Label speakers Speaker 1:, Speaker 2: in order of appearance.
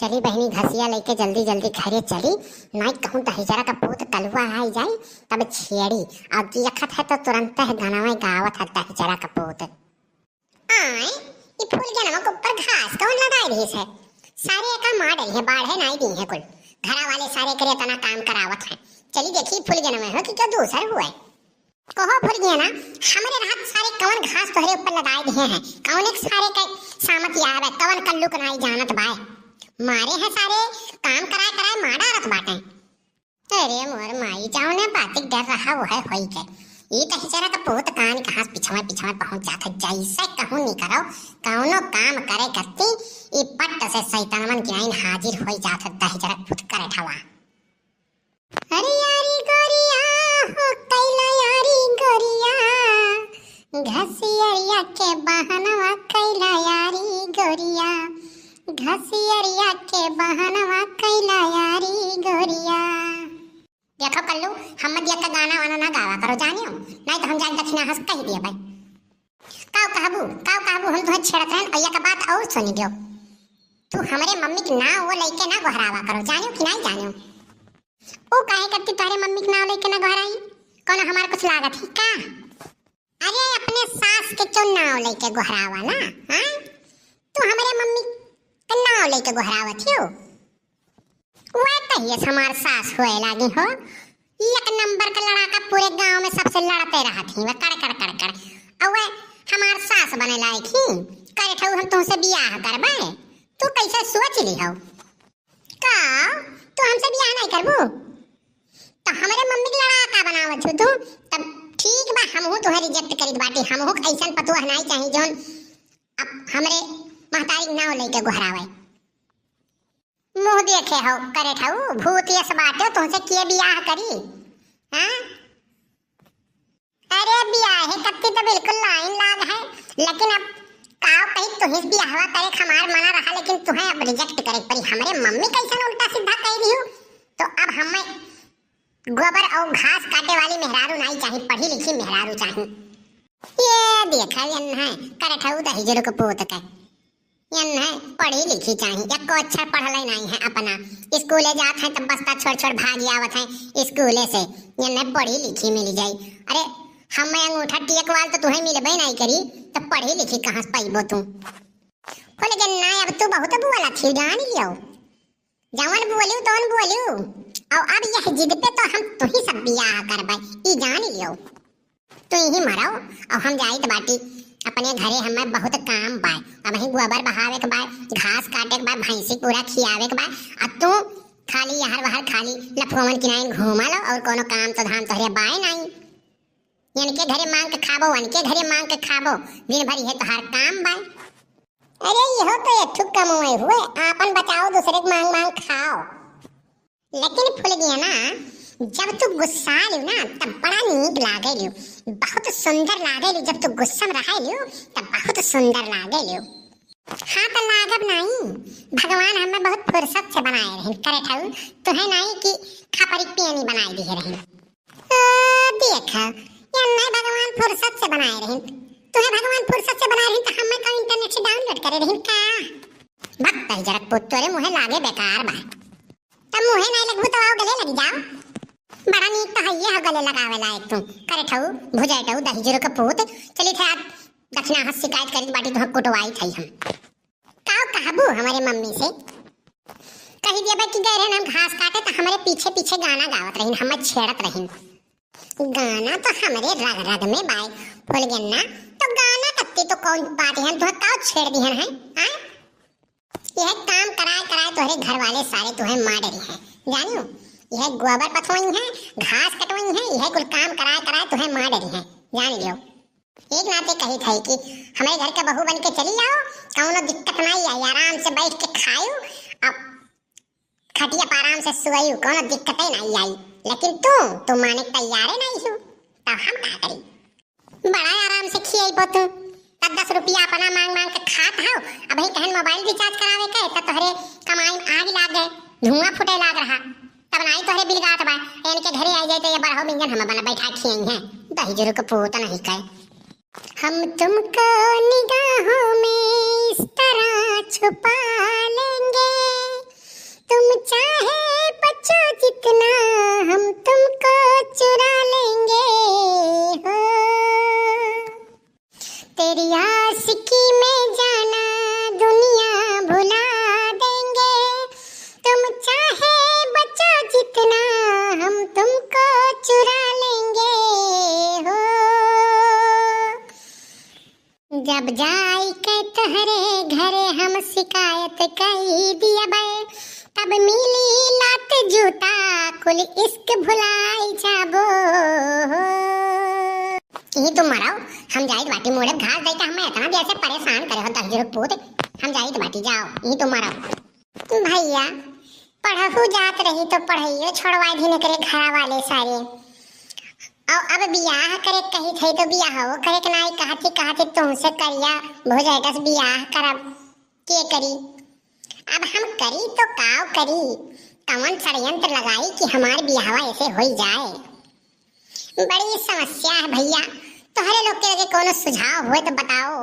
Speaker 1: चली बहनी घसिया लेके जल्दी जल्दी घरे चली। नहीं कहूँ दहिजरा का पूत कलुआ आई जाए तब छेड़ी और यखत है तो तुरंत है गाना गावत है दहिजरा का पूत। आए ये फूल के नमक ऊपर घास कौन लगाई रही है? सारे का मार रही है, बाढ़े नहीं दी है, कुल घरा वाले सारे करे तना काम करावत है। चली देखी फूल के नमक हो कि क्या दूसर हुआ है। कहो फूल गया ना हमारे रात सारे कवन घास तोहरे ऊपर लगाए दिए हैं, कौन एक सारे का सामत याद है, कवन कल्लू कनाई जानत बाय मारे हैं सारे काम कराए कराए मारा रत बाटे। अरे मोर माई जाओ ने बातिक डर रहा वो है होई के ये दहिजरा का पूत कान घास पिछवा पिछवा पहुंच जाता जैसे कहूं नहीं करो कौनो काम करे करती ये पट्ट से शैतानवन की आइन हाजिर हो जाता दहिजरा पूत करे ठवा। अरे यारी गोरिया हो कैला यारी गोरिया घसियरिया के बहनवा कैला यारी गोरिया घसियरिया के बहनवा कैला यारी गोरिया। देखो कल्लू हम दिया का गाना वाना ना गावा करो जानियो नहीं तो हम जाके दक्षिणा हंस कह दिया भाई। काव कहबू हम तुम्हें छेड़त रहन अय्या का बात और सुनी दियो। तू हमारे मम्मी के नाम वो लेके ना गोहरावा करो जानियो कि नहीं जानियो। ओ काहे करती तारे मम्मी के नाम लेके ना गोहराई कौन हमार कुछ लागत ही का? अरे अपने सास के क्यों नाम लेके गोहरावा ना हां तू हमारे मम्मी के नाम लेके गोहरावत हो। वह तहिए हमार सास होए लागी हो एक नंबर का लड़ाका पूरे गांव में सबसे लड़ते रहा थी वह कड़ और वह हमार सास बने लायक ही करे ठऊ हम तुमसे बियाह करबे। तू कैसे सोच ली हो का तू हमसे बियाह नहीं करबू तो हमारे मम्मी के लड़ाका बनावत हो तू तब ठीक बा हमहू तोहे रिजेक्ट करित बाटी हमहू ऐसन पतुआ नहीं चाहिए जोन अब हमरे महतारी नाव लेके गोहरावे। मुंह देखे हो करे ठाऊ भूत ये सब बाटे तुमसे किए बियाह करी हां? अरे बियाह है कत्ती तो बिल्कुल लाइन लाग है लेकिन अब काव कहीं तुहिस बियाहवा करे हमार मना रहा लेकिन तुहे अब रिजेक्ट करे परी हमारे मम्मी कैसन उल्टा सीधा कह दी हो तो अब हमें गोबर और घास काटे वाली मेहरारू नहीं चाहिए पढ़ी लिखी मेहरारू चाहिए। ये देखा यन है करे ठाऊ दहिजरा का पूत का यन है पढ़ी लिखी चाहिए या को अच्छा पढ़ले नहीं है अपना स्कूले जात है तब बस्ता छोड़ छोड़ भाग आवत है स्कूले से यन है पढ़ी लिखी मिल जाई। अरे हम अंगूठा टिक वाल तो तुम्हें मिलबे नहीं करी तो पढ़ी लिखी कहां से पाइबो तू? बोले कि ना अब तू बहुत बोला थी जान लियो जवन बोलियो तोन बोलियो और अब यह जिद पे तो हम तू ही सब बियाह करबे ई जान लियो तू ही मराओ और हम जाई त बाटी अपने घरे हमें बहुत काम बाय अब ही गोबर बहावे के बाय घास काटे के बाय भैंसी पूरा खियावे के बाय अब तू खाली यहर वहर खाली लफोवन किनाइन घूमा लो और कोनो काम तो धाम तोहरे बाय नहीं इनके घरे मांग के खाबो उनके घरे मांग के खाबो दिन भर है तोहार काम बाय। अरे यहो तो ये ठुक कमाए हुए आपन बचाओ दूसरे के मांग मांग खाओ। लेकिन फूल गया ना जब तू गुस्सा लियो ना तब बड़ा नीक लागे लियो बहुत सुंदर लागे लियो जब तू गुस्सा में रहे लियो तब बहुत सुंदर लागे लियो। हाँ तो लागब नहीं भगवान हमें बहुत फुर्सत से बनाए रहे करे ठाऊ तुहे नहीं कि खपरी पियनी बनाई दी रहे देखा या नहीं भगवान फुर्सत से बनाए रहे तुहे भगवान फुर्सत से बनाए रहे तो हमें का इंटरनेट से डाउनलोड करे रहे का भक्त जरा पुत्तरे मुहे लागे बेकार बा तब मुहे नहीं लगबू तो आओ गले लग जाओ बड़ा नीक तो है गले लगावे लायक तू करे ठाऊ भुजाई ठाऊ दहिजरा का पूत चली थे आज दक्षिणा हंस शिकायत करी बाटी तो कुटवाई थई हम काव कहबू हमारे मम्मी से कही दिया कि गए रहे हम घास काटे तो हमारे पीछे पीछे गाना गावत रही हमें छेड़त रही गाना तो हमारे रग रग में बाय फूल गन्ना तो गाना कत्ती तो कौन बात है तो काव छेड़ दिहन है हां यह काम कराए कराए तोहरे घर वाले सारे तुहे मार रही हैं जानियो यह गोबर पथोई है घास कटोई है यह कुल काम कराए कराए तुहे मार रही हैं जान लियो। एक नाते कही थी कि हमारे घर के बहू बन के चली जाओ कौनो दिक्कत नहीं आई आराम से बैठ के खायो अब खटिया पर आराम से सोयो कोनो दिक्कत नहीं आई लेकिन तू माने तैयार नहीं हो तो हम क्या करी बड़ा आराम से खियाइबो तू 10 रुपया अपना मांग मांग के खात हो अब ही कहन मोबाइल रिचार्ज करावे के त तोहरे कमाई आग लाग गए धुआं फुटे लाग रहा तब नहीं तोहरे बिल गात बा इनके घरे आ जाए तो ये बड़ो बिंगन हम बना बैठा खियाई हैं दहिजरा का पूत नहीं कहे हम तुमको निगाहों में इस तरह छुपा लेंगे जाई के तोहरे घरे हम शिकायत कई दिया बे, तब मिली लात जूता कुल इश्क भुलाई जाबो। यही तुम मराओ, हम जाई बाटी मोड़े घास देता हमें इतना भी ऐसे परेशान करे हो 10 पूत, हम जाई बाटी जाओ, यही तुम मराओ। भैया पढ़हु जात रही तो पढ़ाइयो छोड़वा दी न करे घर वाले सारे, और अब बियाह करे कही थे तो बियाह हो करे के नाई कहती तुमसे करिया भोजाएगा बियाह करब के करी। अब हम करी तो काव करी, कौन षड्यंत्र लगाई कि हमार बियाहवा ऐसे हो जाए। बड़ी समस्या है भैया, तोहरे लोग के कोनो सुझाव हो तो बताओ।